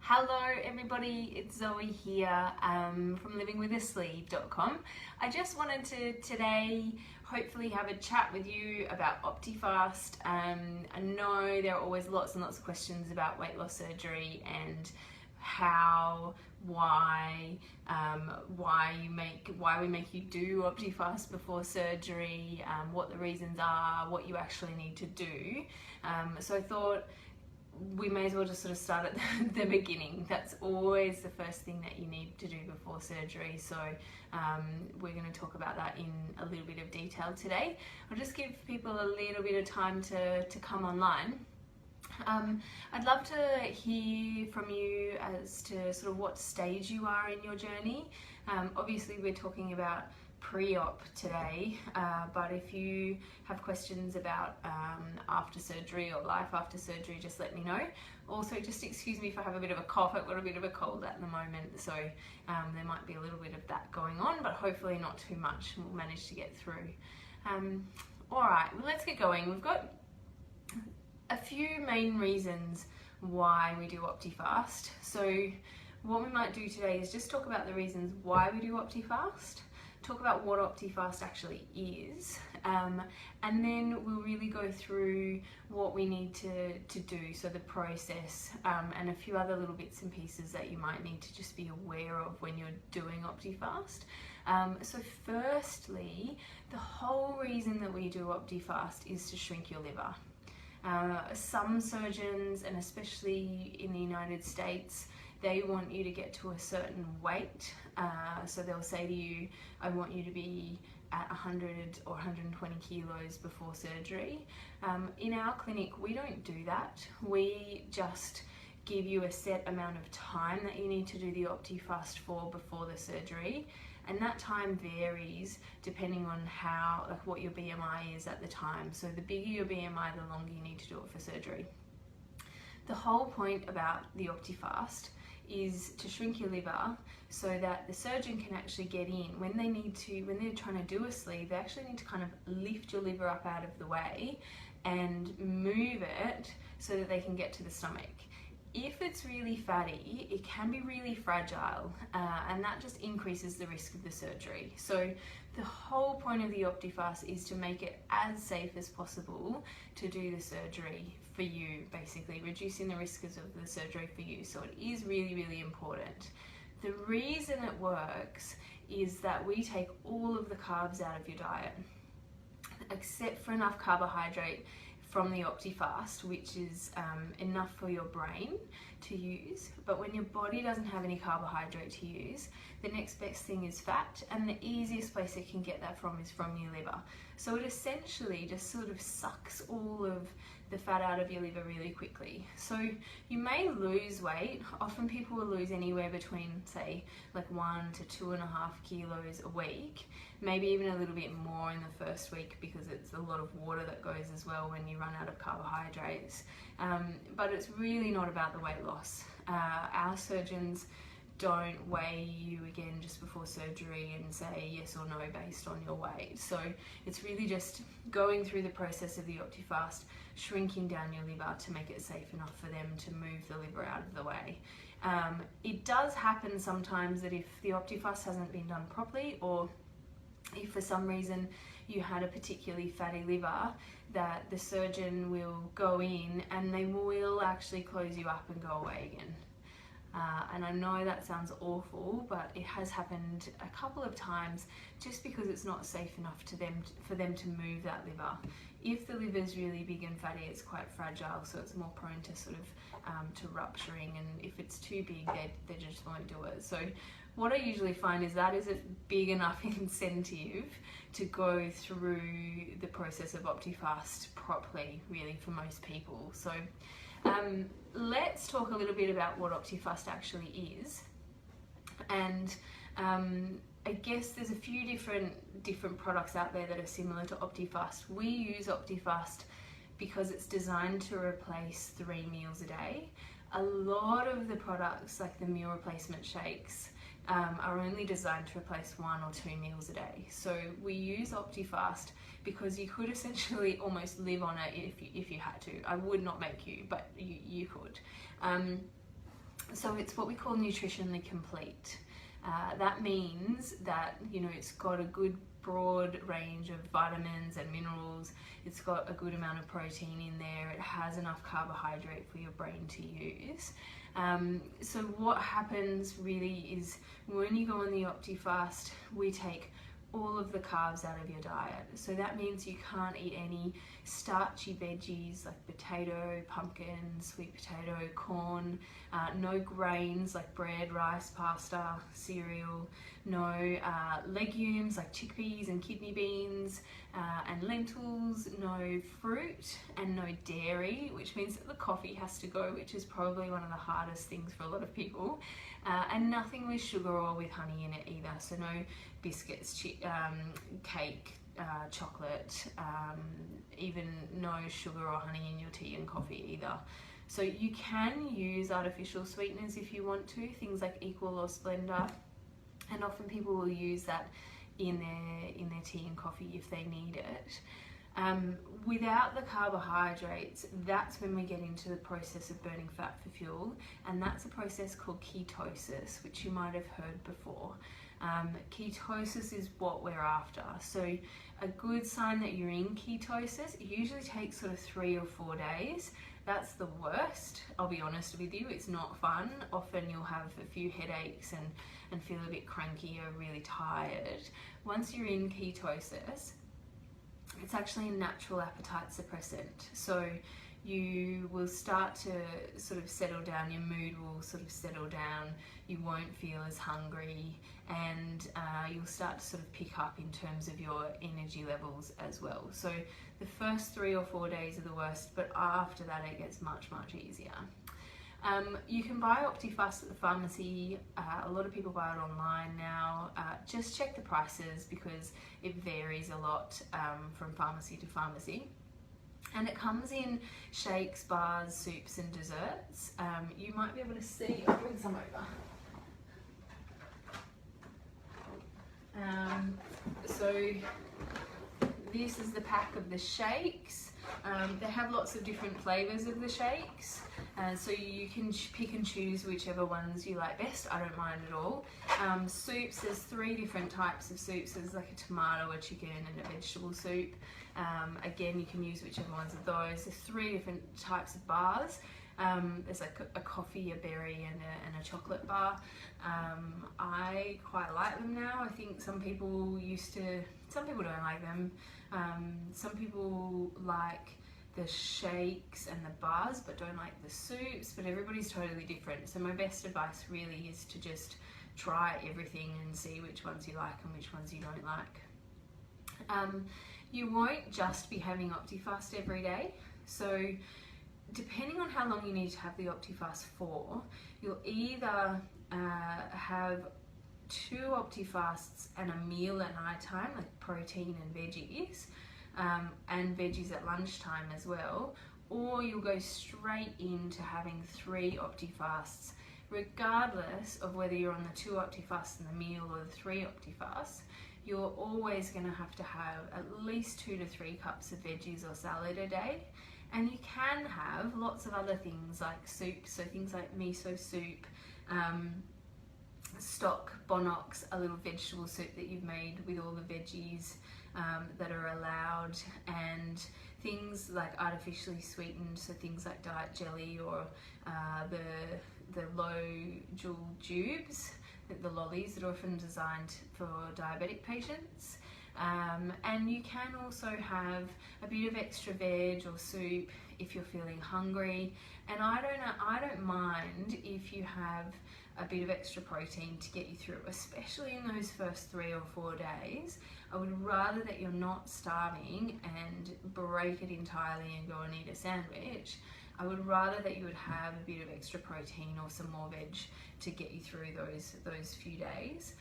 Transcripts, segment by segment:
Hello everybody, it's Zoe here from livingwithasleeve.com. I just wanted to today hopefully have a chat with you about Optifast. I know there are always lots and lots of questions about weight loss surgery and why we make you do Optifast before surgery, what the reasons are, what you actually need to do. So I thought we may as well just sort of start at the beginning. That's always the first thing that you need to do before surgery. So we're going to talk about that in a little bit of detail today. I'll just give people a little bit of time to come online. I'd love to hear from you as to sort of what stage you are in your journey. Obviously we're talking about pre-op today, but if you have questions about after surgery or life after surgery, just let me know. Also, just excuse me if I have a bit of a cough. I've got a bit of a cold at the moment, so there might be a little bit of that going on, but hopefully not too much. We'll manage to get through. Alright, well, let's get going. We've got a few main reasons why we do Optifast. So what we might do today is just talk about the reasons why we do Optifast, talk about what Optifast actually is, and then we'll really go through what we need to do, so the process, and a few other little bits and pieces that you might need to just be aware of when you're doing Optifast. So firstly, the whole reason that we do Optifast is to shrink your liver. Some surgeons, and especially in the United States, they want you to get to a certain weight. So they'll say to you, I want you to be at 100 or 120 kilos before surgery. In our clinic, we don't do that. We just give you a set amount of time that you need to do the Optifast for before the surgery. And that time varies depending on what your BMI is at the time. So the bigger your BMI, the longer you need to do it for surgery. The whole point about the Optifast is to shrink your liver so that the surgeon can actually get in. When they're trying to do a sleeve, they actually need to kind of lift your liver up out of the way and move it so that they can get to the stomach. If it's really fatty, it can be really fragile, and that just increases the risk of the surgery. So the whole point of the Optifast is to make it as safe as possible to do the surgery for you, basically reducing the risks of the surgery for you. So it is really, really important. The reason it works is that we take all of the carbs out of your diet, except for enough carbohydrate from the Optifast, which is enough for your brain to use. But when your body doesn't have any carbohydrate to use, the next best thing is fat, and the easiest place it can get that from is from your liver. So it essentially just sort of sucks all of the fat out of your liver really quickly. So you may lose weight. Often people will lose anywhere between, say, like 1 to 2.5 kilos a week, maybe even a little bit more in the first week, because it's a lot of water that goes as well when you run out of carbohydrates. But it's really not about the weight loss. Our surgeons don't weigh you again just before surgery and say yes or no based on your weight. So it's really just going through the process of the Optifast, shrinking down your liver to make it safe enough for them to move the liver out of the way. It does happen sometimes that if the Optifast hasn't been done properly, or if for some reason you had a particularly fatty liver, that the surgeon will go in and they will actually close you up and go away again. And I know that sounds awful, but it has happened a couple of times just because it's not safe enough for them to move that liver. If the liver is really big and fatty, it's quite fragile, so it's more prone to sort of to rupturing, and if it's too big, they just won't do it. So what I usually find is that is a big enough incentive to go through the process of Optifast properly, really, for most people. So let's talk a little bit about what Optifast actually is. And I guess there's a few different products out there that are similar to Optifast. We use Optifast because it's designed to replace 3 meals a day. A lot of the products, like the meal replacement shakes, are only designed to replace 1 or 2 meals a day. So we use Optifast because you could essentially almost live on it if you had to. I would not make you, but you could. So it's what we call nutritionally complete. That means that, you know, it's got a good broad range of vitamins and minerals. It's got a good amount of protein in there. It has enough carbohydrate for your brain to use. So what happens really is when you go on the Optifast, we take all of the carbs out of your diet. So that means you can't eat any starchy veggies like potato, pumpkin, sweet potato, corn, no grains like bread, rice, pasta, cereal, no legumes like chickpeas and kidney beans and lentils, no fruit and no dairy, which means that the coffee has to go, which is probably one of the hardest things for a lot of people, and nothing with sugar or with honey in it either. So no biscuits, cake, chocolate, even no sugar or honey in your tea and coffee either. So you can use artificial sweeteners if you want to, things like Equal or Splenda, and often people will use that in their tea and coffee if they need it. Without the carbohydrates, that's when we get into the process of burning fat for fuel, and that's a process called ketosis, which you might have heard before. Ketosis is what we're after. So a good sign that you're in ketosis, it usually takes sort of 3 or 4 days. That's the worst, I'll be honest with you. It's not fun. Often you'll have a few headaches and feel a bit cranky or really tired. Once you're in ketosis, it's actually a natural appetite suppressant. So you will start to sort of settle down, your mood will sort of settle down, you won't feel as hungry, and you'll start to sort of pick up in terms of your energy levels as well. So the first 3 or 4 days are the worst, but after that it gets much, much easier. You can buy Optifast at the pharmacy. A lot of people buy it online now. Just check the prices because it varies a lot from pharmacy to pharmacy. And it comes in shakes, bars, soups and desserts. You might be able to see, I'll bring some over. So this is the pack of the shakes. They have lots of different flavours of the shakes, so you can pick and choose whichever ones you like best. I don't mind at all. Soups, there's 3 different types of soups. There's like a tomato, a chicken and a vegetable soup. Again, you can use whichever ones of those. There's 3 different types of bars. There's like a coffee, a berry and a chocolate bar. I quite like them now. I think some people don't like them. Some people like the shakes and the bars but don't like the soups, but everybody's totally different. So my best advice really is to just try everything and see which ones you like and which ones you don't like. You won't just be having Optifast every day. So depending on how long you need to have the Optifast for, you'll either have 2 Optifasts and a meal at night time, like protein and veggies at lunchtime as well, or you'll go straight into having 3 Optifasts, regardless of whether you're on the 2 Optifasts and the meal or the 3 Optifasts. You're always going to have at least 2 to 3 cups of veggies or salad a day. And you can have lots of other things like soup, so things like miso soup, stock, bonox, a little vegetable soup that you've made with all the veggies that are allowed, and things like artificially sweetened, so things like diet jelly or the low joule tubes, the lollies that are often designed for diabetic patients. And you can also have a bit of extra veg or soup if you're feeling hungry, and I don't mind if you have a bit of extra protein to get you through, especially in those first 3 or 4 days. I would rather that you're not starving and break it entirely and go and eat a sandwich. I would rather that you would have a bit of extra protein or some more veg to get you through those few days.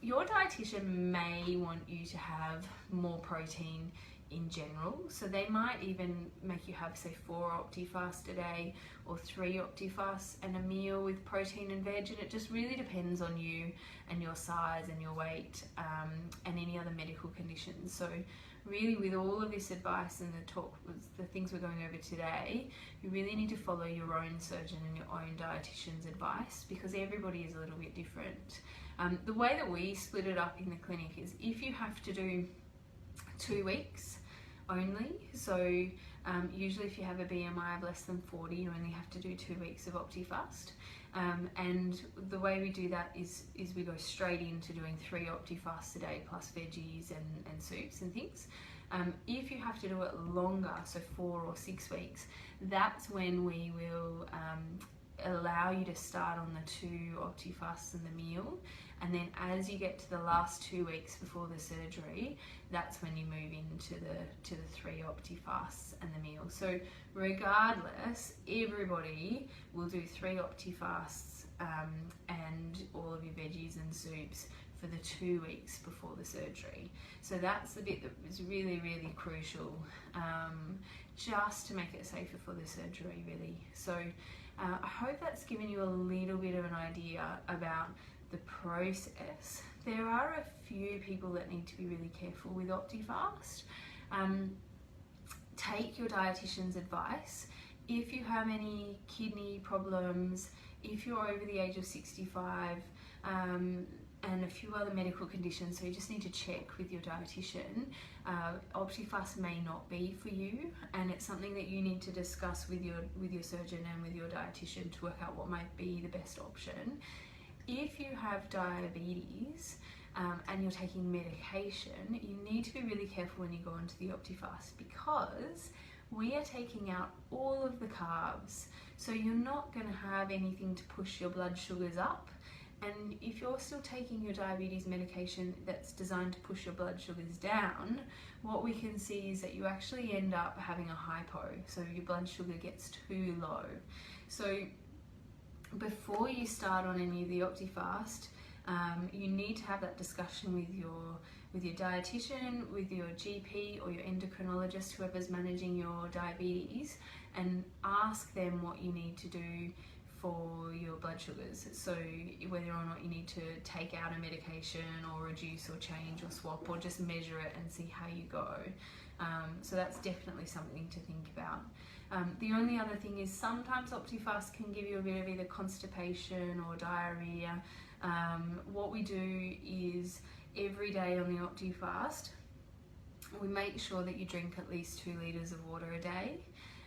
Your dietitian may want you to have more protein in general, so they might even make you have, say, 4 Optifast a day or 3 Optifasts and a meal with protein and veg, and it just really depends on you and your size and your weight and any other medical conditions. So really with all of this advice and the things we're going over today, you really need to follow your own surgeon and your own dietitian's advice, because everybody is a little bit different. The way that we split it up in the clinic is if you have to do 2 weeks only, so usually if you have a BMI of less than 40, you only have to do 2 weeks of Optifast. And the way we do that is we go straight into doing 3 Optifasts a day plus veggies and soups and things. If you have to do it longer, so 4 or 6 weeks, that's when we will allow you to start on the 2 Optifasts and the meal, and then as you get to the last 2 weeks before the surgery, that's when you move into the 3 Optifasts and the meal. So regardless, everybody will do 3 Optifasts and all of your veggies and soups for the 2 weeks before the surgery. So that's the bit that is really, really crucial, just to make it safer for the surgery, really. So I hope that's given you a little bit of an idea about the process. There are a few people that need to be really careful with Optifast. Take your dietitian's advice. If you have any kidney problems, if you're over the age of 65, and a few other medical conditions, so you just need to check with your dietitian. Optifast may not be for you, and it's something that you need to discuss with your surgeon and with your dietitian to work out what might be the best option. If you have diabetes and you're taking medication, you need to be really careful when you go into the Optifast, because we are taking out all of the carbs, so you're not going to have anything to push your blood sugars up. And if you're still taking your diabetes medication that's designed to push your blood sugars down, what we can see is that you actually end up having a hypo, so your blood sugar gets too low. So before you start on any of the Optifast, you need to have that discussion with your dietitian, with your GP or your endocrinologist, whoever's managing your diabetes, and ask them what you need to do for your blood sugars. So whether or not you need to take out a medication or reduce or change or swap, or just measure it and see how you go. So that's definitely something to think about. The only other thing is sometimes Optifast can give you a bit of either constipation or diarrhea. What we do is every day on the Optifast, we make sure that you drink at least 2 litres of water a day.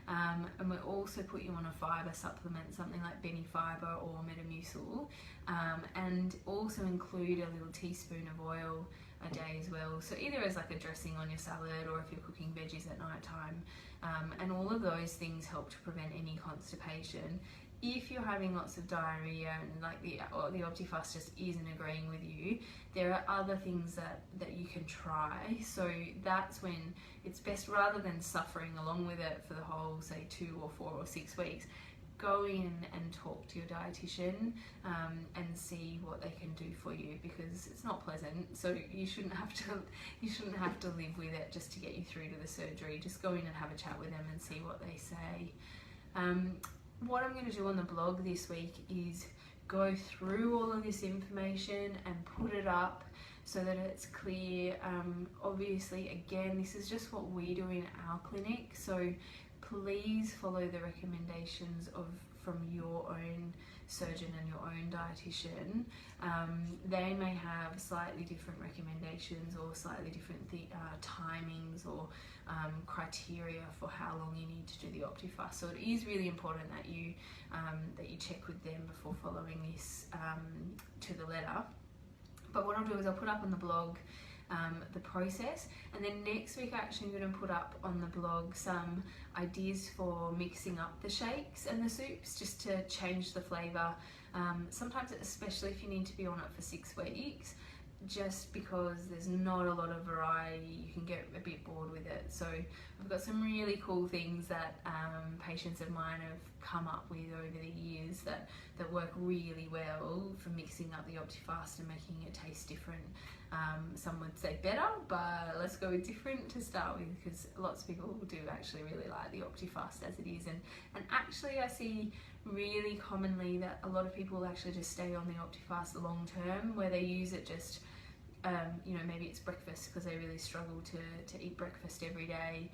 And we also put you on a fibre supplement, something like Beni Fibre or Metamucil, and also include a little teaspoon of oil a day as well. So either as like a dressing on your salad, or if you're cooking veggies at night time, and all of those things help to prevent any constipation. If you're having lots of diarrhea and like the Optifast just isn't agreeing with you, there are other things that you can try. So that's when it's best, rather than suffering along with it for the whole, say, 2 or 4 or 6 weeks, go in and talk to your dietitian and see what they can do for you, because it's not pleasant. So you shouldn't have to live with it just to get you through to the surgery. Just go in and have a chat with them and see what they say. What I'm going to do on the blog this week is go through all of this information and put it up so that it's clear. Obviously, again, this is just what we do in our clinic, so please follow the recommendations from your own surgeon and your own dietitian. They may have slightly different recommendations or slightly different timings or criteria for how long you need to do the Optifast. So it is really important that you check with them before following this to the letter. But what I'll do is I'll put up on the blog the process, and then next week I'm actually going to put up on the blog some ideas for mixing up the shakes and the soups, just to change the flavour. Sometimes, especially if you need to be on it for 6 weeks, just because there's not a lot of variety, you can get a bit bored with it. So I've got some really cool things that patients of mine have come up with over the years that work really well for mixing up the Optifast and making it taste different. Some would say better, but let's go with different to start with, because lots of people do actually really like the Optifast as it is. And actually I see really commonly that a lot of people actually just stay on the Optifast long term, where they use it just you know, maybe it's breakfast because they really struggle to eat breakfast every day,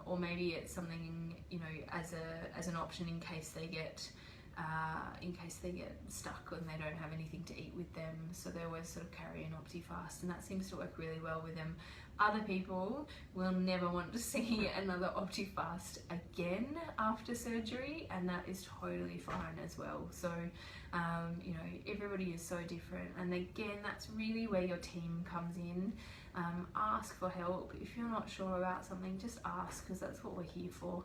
or maybe it's something, you know, as an option in case they get stuck and they don't have anything to eat with them, so they always sort of carry an Optifast, and that seems to work really well with them. Other people will never want to see another Optifast again after surgery, and that is totally fine as well. So you know, everybody is so different, and again, that's really where your team comes in. Ask for help. If you're not sure about something, just ask, because that's what we're here for.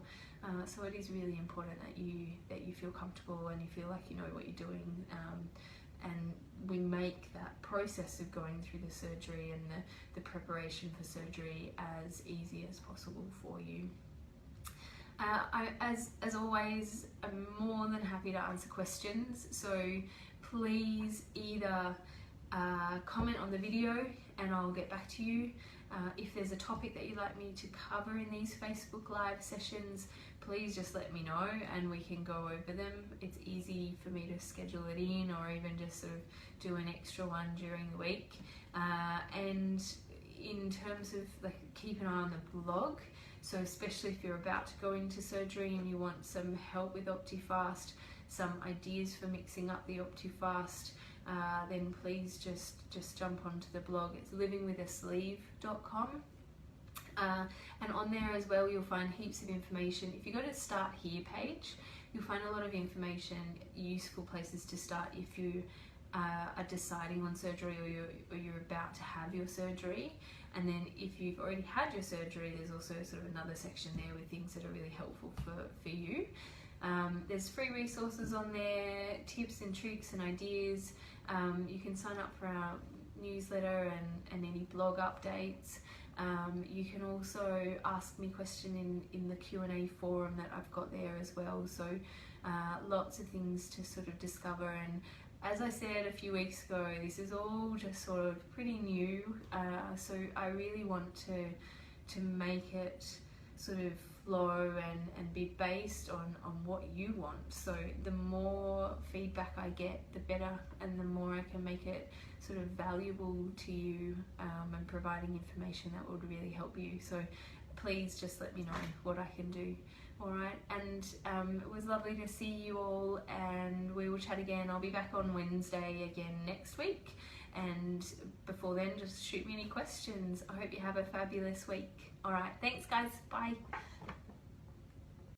So it is really important that you feel comfortable and you feel like you know what you're doing, and we make that process of going through the surgery and the preparation for surgery as easy as possible for you. As always, I'm more than happy to answer questions, so please either comment on the video and I'll get back to you. If there's a topic that you'd like me to cover in these Facebook Live sessions, please just let me know and we can go over them. It's easy for me to schedule it in, or even just sort of do an extra one during the week. And in terms of, like, keep an eye on the blog. So especially if you're about to go into surgery and you want some help with Optifast, some ideas for mixing up the Optifast, then please just jump onto the blog. It's livingwithasleeve.com. And on there as well, you'll find heaps of information. If you go to Start Here page, you'll find a lot of information, useful places to start if you are deciding on surgery, or you're about to have your surgery. And then if you've already had your surgery, there's also sort of another section there with things that are really helpful for you. There's free resources on there, tips and tricks and ideas. You can sign up for our newsletter and any blog updates. You can also ask me question in the Q&A forum that I've got there as well. So lots of things to sort of discover. And as I said a few weeks ago, this is all just sort of pretty new. So I really want to make it sort of flow and be based on what you want. So the more feedback I get, the better, and the more I can make it sort of valuable to you, and providing information that would really help you. So please just let me know what I can do. Alright, and it was lovely to see you all, and we will chat again. I'll be back on Wednesday again next week, and before then, just shoot me any questions. I hope you have a fabulous week. Alright, thanks guys, bye.